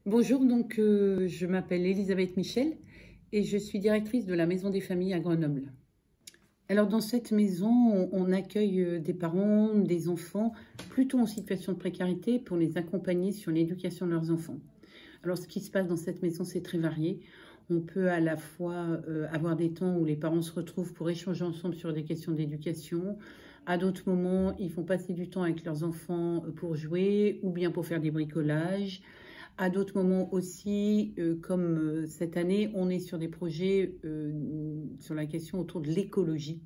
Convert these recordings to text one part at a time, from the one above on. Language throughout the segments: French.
Bonjour, je m'appelle Elisabeth Michel et je suis directrice de la Maison des Familles à Grenoble. Alors dans cette maison, on accueille des parents, des enfants plutôt en situation de précarité pour les accompagner sur l'éducation de leurs enfants. Alors ce qui se passe dans cette maison, c'est très varié. On peut à la fois avoir des temps où les parents se retrouvent pour échanger ensemble sur des questions d'éducation. À d'autres moments, ils font passer du temps avec leurs enfants pour jouer ou bien pour faire des bricolages. À d'autres moments aussi, comme cette année, on est sur des projets sur la question autour de l'écologie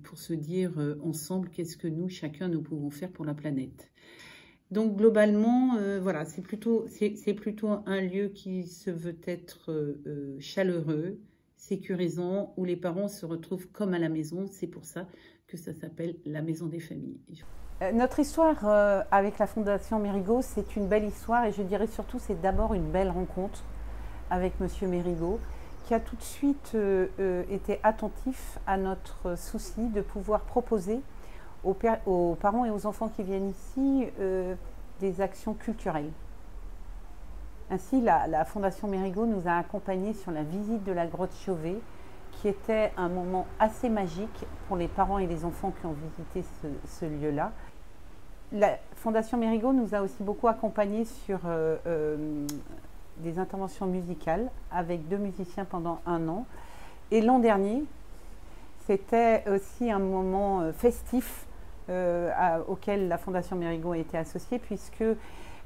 pour se dire ensemble qu'est-ce que nous, chacun, nous pouvons faire pour la planète. Donc globalement, voilà, c'est plutôt un lieu qui se veut être chaleureux, sécurisant, où les parents se retrouvent comme à la maison. C'est pour ça que ça s'appelle la Maison des Familles. Notre histoire avec la Fondation Mérigot, c'est une belle histoire et je dirais surtout c'est d'abord une belle rencontre avec Monsieur Mérigot qui a tout de suite été attentif à notre souci de pouvoir proposer aux parents et aux enfants qui viennent ici des actions culturelles. Ainsi, la Fondation Mérigot nous a accompagnés sur la visite de la grotte Chauvet, qui était un moment assez magique pour les parents et les enfants qui ont visité ce lieu-là. La Fondation Mérigot nous a aussi beaucoup accompagnés sur des interventions musicales avec 2 musiciens pendant 1 an. Et l'an dernier, c'était aussi un moment festif auquel la Fondation Mérigot a été associée, puisque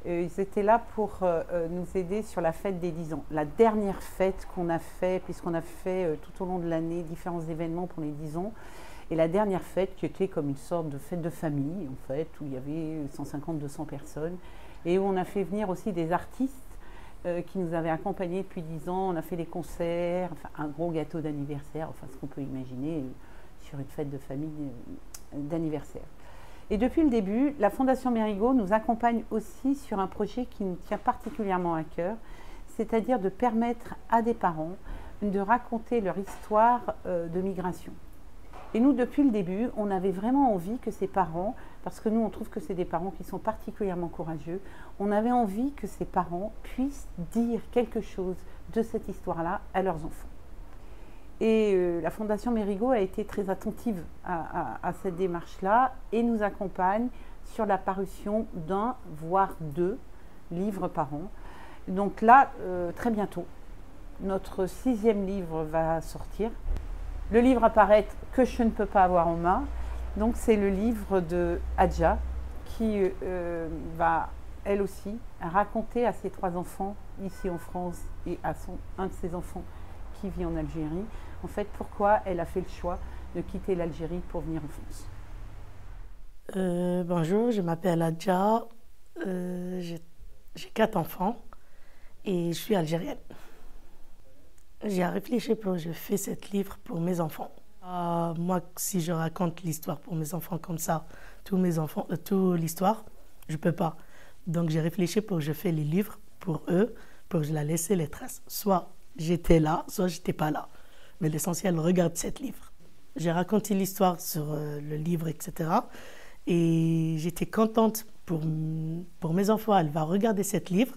ils étaient là pour nous aider sur la fête des 10 ans. La dernière fête qu'on a fait, puisqu'on a fait tout au long de l'année différents événements pour les 10 ans. Et la dernière fête qui était comme une sorte de fête de famille, en fait, où il y avait 150-200 personnes. Et où on a fait venir aussi des artistes qui nous avaient accompagnés depuis 10 ans. On a fait des concerts, enfin, un gros gâteau d'anniversaire, enfin ce qu'on peut imaginer sur une fête de famille d'anniversaire. Et depuis le début, la Fondation Mérigot nous accompagne aussi sur un projet qui nous tient particulièrement à cœur, c'est-à-dire de permettre à des parents de raconter leur histoire de migration. Et nous, depuis le début, on avait vraiment envie que ces parents, parce que nous, on trouve que c'est des parents qui sont particulièrement courageux, on avait envie que ces parents puissent dire quelque chose de cette histoire-là à leurs enfants. Et la Fondation Mérigot a été très attentive à cette démarche-là et nous accompagne sur la parution d'1, voire 2 livres par an. Donc là, très bientôt, notre 6e livre va sortir. Le livre à paraître que je ne peux pas avoir en main, donc c'est le livre de Adja qui va elle aussi raconter à ses 3 enfants ici en France et à un de ses enfants qui vit en Algérie, en fait pourquoi elle a fait le choix de quitter l'Algérie pour venir en France. Bonjour, je m'appelle Adja, j'ai 4 enfants et je suis algérienne. J'ai réfléchi pour je fais ce livre pour mes enfants. Moi, si je raconte l'histoire pour mes enfants comme ça, tous mes enfants, toute l'histoire, je peux pas. Donc j'ai réfléchi pour je fais les livres pour eux, pour je la laisser les traces. Soit j'étais là, soit j'étais pas là. Mais l'essentiel, regarde ce livre. J'ai raconté l'histoire sur le livre, etc. Et j'étais contente pour mes enfants. Elle va regarder ce livre.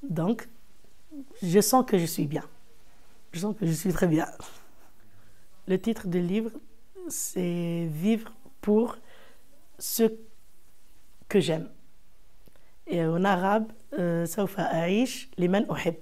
Donc, je sens que je suis bien. Je sens que je suis très bien. Le titre du livre, c'est « Vivre pour ce que j'aime ». Et en arabe, « Sawfa a'ish liman uhib ».